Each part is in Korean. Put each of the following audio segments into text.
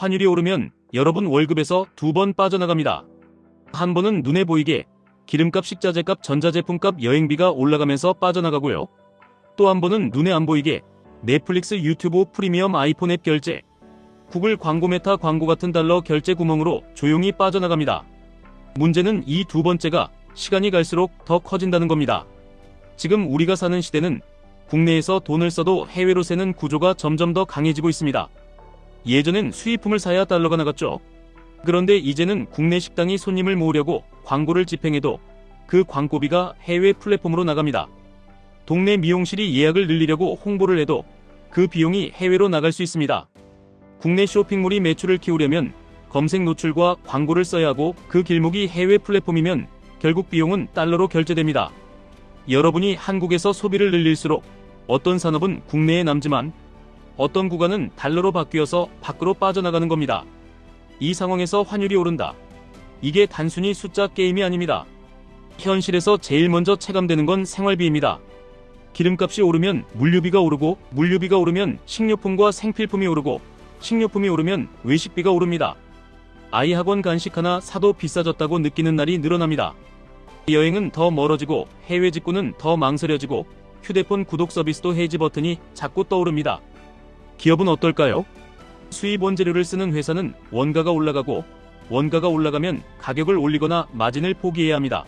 환율이 오르면 여러분 월급에서 2번 빠져나갑니다. 한 번은 눈에 보이게 기름값, 식자재값, 전자제품값, 여행비가 올라가면서 빠져나가고요. 또 한 번은 눈에 안 보이게 넷플릭스, 유튜브, 프리미엄, 아이폰 앱 결제, 구글 광고, 메타 광고 같은 달러 결제 구멍으로 조용히 빠져나갑니다. 문제는 이 두 번째가 시간이 갈수록 더 커진다는 겁니다. 지금 우리가 사는 시대는 국내에서 돈을 써도 해외로 새는 구조가 점점 더 강해지고 있습니다. 예전엔 수입품을 사야 달러가 나갔죠. 그런데 이제는 국내 식당이 손님을 모으려고 광고를 집행해도 그 광고비가 해외 플랫폼으로 나갑니다. 동네 미용실이 예약을 늘리려고 홍보를 해도 그 비용이 해외로 나갈 수 있습니다. 국내 쇼핑몰이 매출을 키우려면 검색 노출과 광고를 써야 하고 그 길목이 해외 플랫폼이면 결국 비용은 달러로 결제됩니다. 여러분이 한국에서 소비를 늘릴수록 어떤 산업은 국내에 남지만 어떤 구간은 달러로 바뀌어서 밖으로 빠져나가는 겁니다. 이 상황에서 환율이 오른다. 이게 단순히 숫자 게임이 아닙니다. 현실에서 제일 먼저 체감되는 건 생활비입니다. 기름값이 오르면 물류비가 오르고, 물류비가 오르면 식료품과 생필품이 오르고, 식료품이 오르면 외식비가 오릅니다. 아이 학원 간식 하나 사도 비싸졌다고 느끼는 날이 늘어납니다. 여행은 더 멀어지고 해외 직구는 더 망설여지고 휴대폰 구독 서비스도 해지 버튼이 자꾸 떠오릅니다. 기업은 어떨까요? 수입 원재료를 쓰는 회사는 원가가 올라가고, 원가가 올라가면 가격을 올리거나 마진을 포기해야 합니다.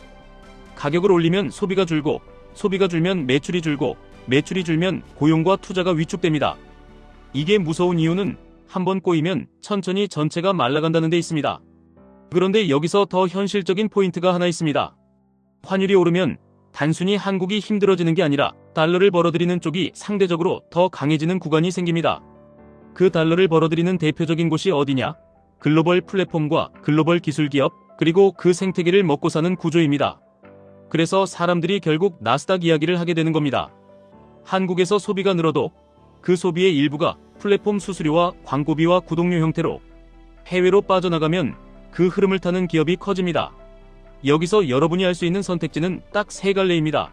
가격을 올리면 소비가 줄고, 소비가 줄면 매출이 줄고, 매출이 줄면 고용과 투자가 위축됩니다. 이게 무서운 이유는 한번 꼬이면 천천히 전체가 말라간다는 데 있습니다. 그런데 여기서 더 현실적인 포인트가 하나 있습니다. 환율이 오르면 단순히 한국이 힘들어지는 게 아니라 달러를 벌어들이는 쪽이 상대적으로 더 강해지는 구간이 생깁니다. 그 달러를 벌어들이는 대표적인 곳이 어디냐? 글로벌 플랫폼과 글로벌 기술 기업, 그리고 그 생태계를 먹고 사는 구조입니다. 그래서 사람들이 결국 나스닥 이야기를 하게 되는 겁니다. 한국에서 소비가 늘어도 그 소비의 일부가 플랫폼 수수료와 광고비와 구독료 형태로 해외로 빠져나가면 그 흐름을 타는 기업이 커집니다. 여기서 여러분이 할 수 있는 선택지는 딱 세 갈래입니다.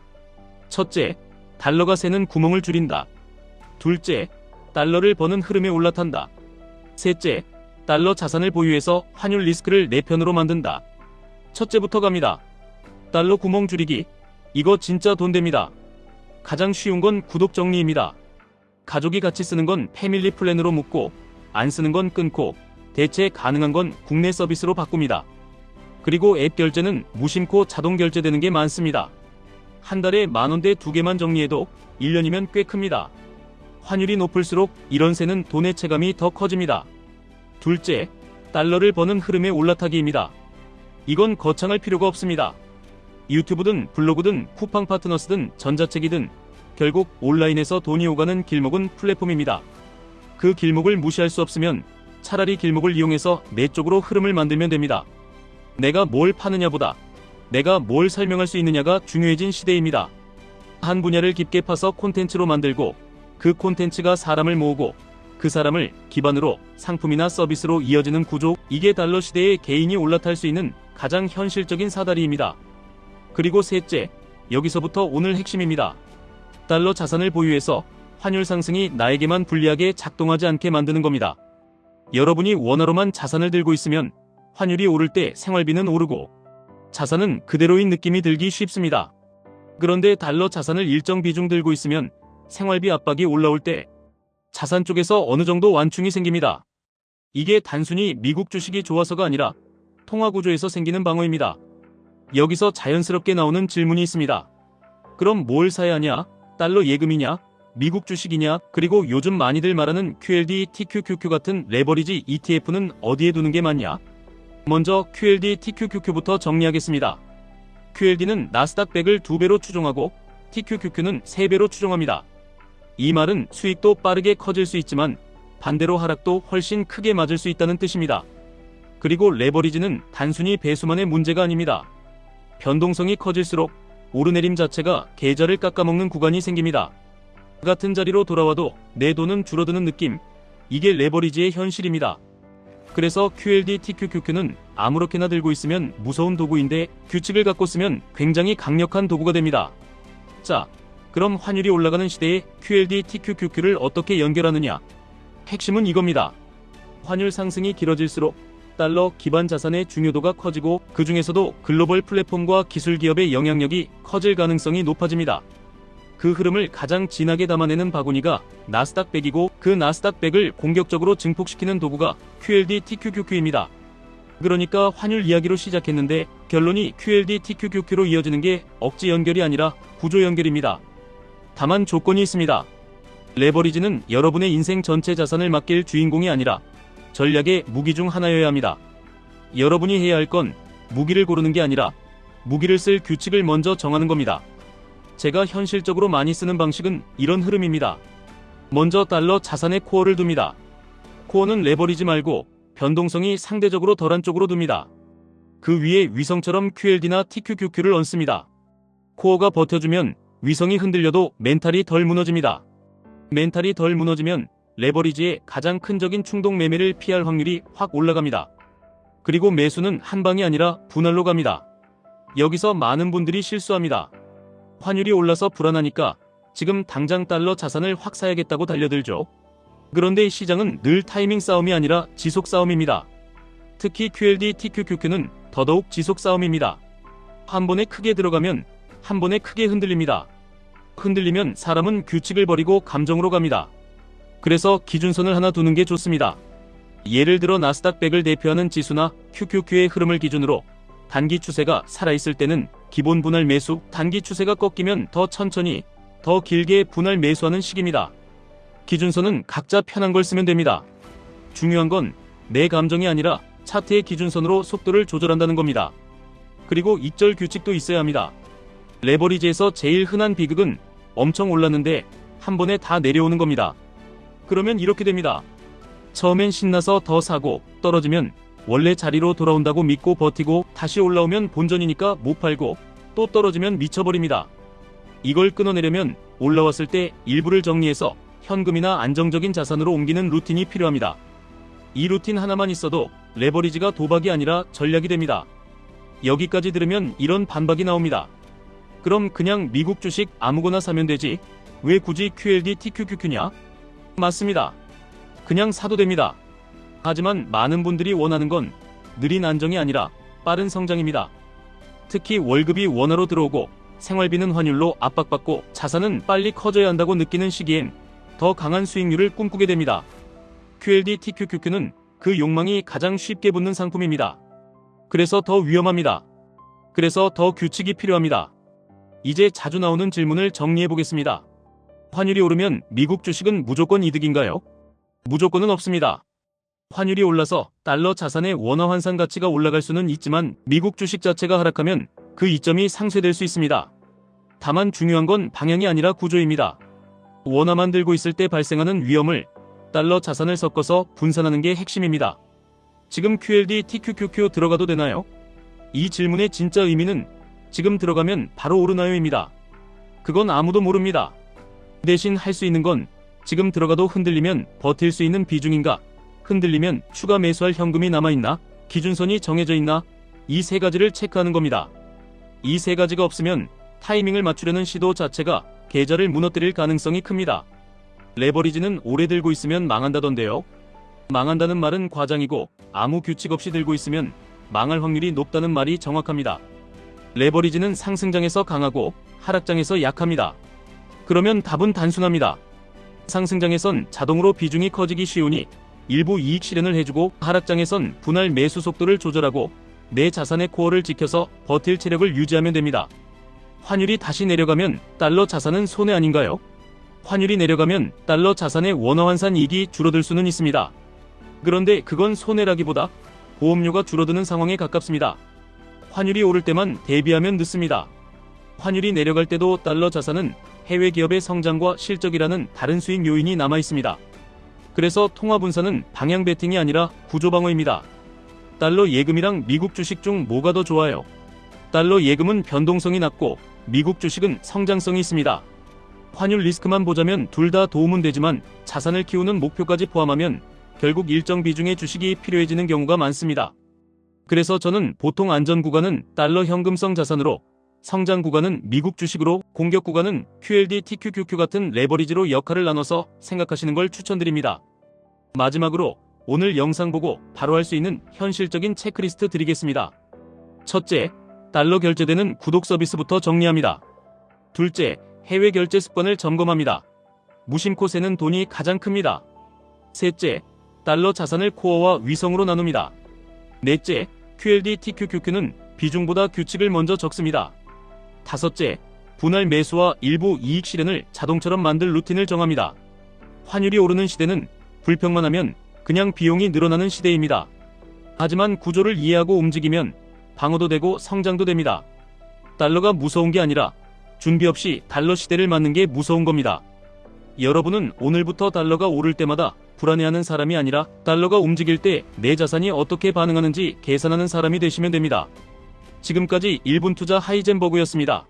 첫째, 달러가 새는 구멍을 줄인다. 둘째, 달러를 버는 흐름에 올라탄다. 셋째, 달러 자산을 보유해서 환율 리스크를 내 편으로 만든다. 첫째부터 갑니다. 달러 구멍 줄이기. 이거 진짜 돈 됩니다. 가장 쉬운 건 구독 정리입니다. 가족이 같이 쓰는 건 패밀리 플랜으로 묶고, 안 쓰는 건 끊고, 대체 가능한 건 국내 서비스로 바꿉니다. 그리고 앱 결제는 무심코 자동 결제되는 게 많습니다. 한 달에 만원대 2개만 정리해도 1년이면 꽤 큽니다. 환율이 높을수록 이런 새는 돈의 체감이 더 커집니다. 둘째, 달러를 버는 흐름에 올라타기입니다. 이건 거창할 필요가 없습니다. 유튜브든 블로그든 쿠팡 파트너스든 전자책이든 결국 온라인에서 돈이 오가는 길목은 플랫폼입니다. 그 길목을 무시할 수 없으면 차라리 길목을 이용해서 내 쪽으로 흐름을 만들면 됩니다. 내가 뭘 파느냐보다 내가 뭘 설명할 수 있느냐가 중요해진 시대입니다. 한 분야를 깊게 파서 콘텐츠로 만들고 그 콘텐츠가 사람을 모으고 그 사람을 기반으로 상품이나 서비스로 이어지는 구조, 이게 달러 시대에 개인이 올라탈 수 있는 가장 현실적인 사다리입니다. 그리고 셋째, 여기서부터 오늘 핵심입니다. 달러 자산을 보유해서 환율 상승이 나에게만 불리하게 작동하지 않게 만드는 겁니다. 여러분이 원화로만 자산을 들고 있으면 환율이 오를 때 생활비는 오르고 자산은 그대로인 느낌이 들기 쉽습니다. 그런데 달러 자산을 일정 비중 들고 있으면 생활비 압박이 올라올 때 자산 쪽에서 어느 정도 완충이 생깁니다. 이게 단순히 미국 주식이 좋아서가 아니라 통화구조에서 생기는 방어입니다. 여기서 자연스럽게 나오는 질문이 있습니다. 그럼 뭘 사야 하냐? 달러 예금이냐? 미국 주식이냐? 그리고 요즘 많이들 말하는 QLD, TQQQ 같은 레버리지 ETF는 어디에 두는 게 맞냐? 먼저 QLD, TQQQ부터 정리하겠습니다. QLD는 나스닥 100을 2배로 추종하고 TQQQ는 3배로 추종합니다. 이 말은 수익도 빠르게 커질 수 있지만 반대로 하락도 훨씬 크게 맞을 수 있다는 뜻입니다. 그리고 레버리지는 단순히 배수만의 문제가 아닙니다. 변동성이 커질수록 오르내림 자체가 계좌를 깎아먹는 구간이 생깁니다. 같은 자리로 돌아와도 내 돈은 줄어드는 느낌, 이게 레버리지의 현실입니다. 그래서 QLD, TQQQ는 아무렇게나 들고 있으면 무서운 도구인데 규칙을 갖고 쓰면 굉장히 강력한 도구가 됩니다. 자, 그럼 환율이 올라가는 시대에 QLD, TQQQ를 어떻게 연결하느냐? 핵심은 이겁니다. 환율 상승이 길어질수록 달러 기반 자산의 중요도가 커지고 그 중에서도 글로벌 플랫폼과 기술 기업의 영향력이 커질 가능성이 높아집니다. 그 흐름을 가장 진하게 담아내는 바구니가 나스닥 100이고 그 나스닥 100을 공격적으로 증폭시키는 도구가 QLD TQQQ입니다. 그러니까 환율 이야기로 시작했는데 결론이 QLD TQQQ로 이어지는 게 억지 연결이 아니라 구조 연결입니다. 다만 조건이 있습니다. 레버리지는 여러분의 인생 전체 자산을 맡길 주인공이 아니라 전략의 무기 중 하나여야 합니다. 여러분이 해야 할 건 무기를 고르는 게 아니라 무기를 쓸 규칙을 먼저 정하는 겁니다. 제가 현실적으로 많이 쓰는 방식은 이런 흐름입니다. 먼저 달러 자산의 코어를 둡니다. 코어는 레버리지 말고 변동성이 상대적으로 덜한 쪽으로 둡니다. 그 위에 위성처럼 QLD나 TQQQ를 얹습니다. 코어가 버텨주면 위성이 흔들려도 멘탈이 덜 무너집니다. 멘탈이 덜 무너지면 레버리지의 가장 큰 적인 충동 매매를 피할 확률이 확 올라갑니다. 그리고 매수는 한 방이 아니라 분할로 갑니다. 여기서 많은 분들이 실수합니다. 환율이 올라서 불안하니까 지금 당장 달러 자산을 확 사야겠다고 달려들죠. 그런데 시장은 늘 타이밍 싸움이 아니라 지속 싸움입니다. 특히 QLD TQQQ는 더더욱 지속 싸움입니다. 한 번에 크게 들어가면 한 번에 크게 흔들립니다. 흔들리면 사람은 규칙을 버리고 감정으로 갑니다. 그래서 기준선을 하나 두는 게 좋습니다. 예를 들어 나스닥 100을 대표하는 지수나 QQQ의 흐름을 기준으로 단기 추세가 살아있을 때는 기본 분할 매수, 단기 추세가 꺾이면 더 천천히, 더 길게 분할 매수하는 시기입니다. 기준선은 각자 편한 걸 쓰면 됩니다. 중요한 건 내 감정이 아니라 차트의 기준선으로 속도를 조절한다는 겁니다. 그리고 익절 규칙도 있어야 합니다. 레버리지에서 제일 흔한 비극은 엄청 올랐는데 한 번에 다 내려오는 겁니다. 그러면 이렇게 됩니다. 처음엔 신나서 더 사고 떨어지면 원래 자리로 돌아온다고 믿고 버티고 다시 올라오면 본전이니까 못 팔고 또 떨어지면 미쳐버립니다. 이걸 끊어내려면 올라왔을 때 일부를 정리해서 현금이나 안정적인 자산으로 옮기는 루틴이 필요합니다. 이 루틴 하나만 있어도 레버리지가 도박이 아니라 전략이 됩니다. 여기까지 들으면 이런 반박이 나옵니다. 그럼 그냥 미국 주식 아무거나 사면 되지 왜 굳이 QLD TQQQ냐? 맞습니다. 그냥 사도 됩니다. 하지만 많은 분들이 원하는 건 느린 안정이 아니라 빠른 성장입니다. 특히 월급이 원화로 들어오고 생활비는 환율로 압박받고 자산은 빨리 커져야 한다고 느끼는 시기엔 더 강한 수익률을 꿈꾸게 됩니다. QLD TQQQ는 그 욕망이 가장 쉽게 붙는 상품입니다. 그래서 더 위험합니다. 그래서 더 규칙이 필요합니다. 이제 자주 나오는 질문을 정리해 보겠습니다. 환율이 오르면 미국 주식은 무조건 이득인가요? 무조건은 없습니다. 환율이 올라서 달러 자산의 원화 환산 가치가 올라갈 수는 있지만 미국 주식 자체가 하락하면 그 이점이 상쇄될 수 있습니다. 다만 중요한 건 방향이 아니라 구조입니다. 원화만 들고 있을 때 발생하는 위험을 달러 자산을 섞어서 분산하는 게 핵심입니다. 지금 QLD TQQQ 들어가도 되나요? 이 질문의 진짜 의미는 지금 들어가면 바로 오르나요입니다. 그건 아무도 모릅니다. 대신 할 수 있는 건 지금 들어가도 흔들리면 버틸 수 있는 비중인가, 흔들리면 추가 매수할 현금이 남아있나, 기준선이 정해져 있나, 이 세 가지를 체크하는 겁니다. 이 세 가지가 없으면 타이밍을 맞추려는 시도 자체가 계좌를 무너뜨릴 가능성이 큽니다. 레버리지는 오래 들고 있으면 망한다던데요. 망한다는 말은 과장이고 아무 규칙 없이 들고 있으면 망할 확률이 높다는 말이 정확합니다. 레버리지는 상승장에서 강하고 하락장에서 약합니다. 그러면 답은 단순합니다. 상승장에선 자동으로 비중이 커지기 쉬우니 일부 이익 실현을 해주고 하락장에선 분할 매수 속도를 조절하고 내 자산의 코어를 지켜서 버틸 체력을 유지하면 됩니다. 환율이 다시 내려가면 달러 자산은 손해 아닌가요? 환율이 내려가면 달러 자산의 원화 환산 이익이 줄어들 수는 있습니다. 그런데 그건 손해라기보다 보험료가 줄어드는 상황에 가깝습니다. 환율이 오를 때만 대비하면 늦습니다. 환율이 내려갈 때도 달러 자산은 해외 기업의 성장과 실적이라는 다른 수익 요인이 남아 있습니다. 그래서 통화 분산은 방향 베팅이 아니라 구조 방어입니다. 달러 예금이랑 미국 주식 중 뭐가 더 좋아요? 달러 예금은 변동성이 낮고 미국 주식은 성장성이 있습니다. 환율 리스크만 보자면 둘 다 도움은 되지만 자산을 키우는 목표까지 포함하면 결국 일정 비중의 주식이 필요해지는 경우가 많습니다. 그래서 저는 보통 안전 구간은 달러 현금성 자산으로, 성장 구간은 미국 주식으로, 공격 구간은 QLD TQQQ 같은 레버리지로 역할을 나눠서 생각하시는 걸 추천드립니다. 마지막으로 오늘 영상 보고 바로 할 수 있는 현실적인 체크리스트 드리겠습니다. 첫째, 달러 결제되는 구독 서비스부터 정리합니다. 둘째, 해외 결제 습관을 점검합니다. 무심코 새는 돈이 가장 큽니다. 셋째, 달러 자산을 코어와 위성으로 나눕니다. 넷째, QLD TQQQ는 비중보다 규칙을 먼저 적습니다. 다섯째, 분할 매수와 일부 이익 실현을 자동처럼 만들 루틴을 정합니다. 환율이 오르는 시대는 불평만 하면 그냥 비용이 늘어나는 시대입니다. 하지만 구조를 이해하고 움직이면 방어도 되고 성장도 됩니다. 달러가 무서운 게 아니라 준비 없이 달러 시대를 맞는 게 무서운 겁니다. 여러분은 오늘부터 달러가 오를 때마다 불안해하는 사람이 아니라 달러가 움직일 때 내 자산이 어떻게 반응하는지 계산하는 사람이 되시면 됩니다. 지금까지 1분 투자 하이젠버그였습니다.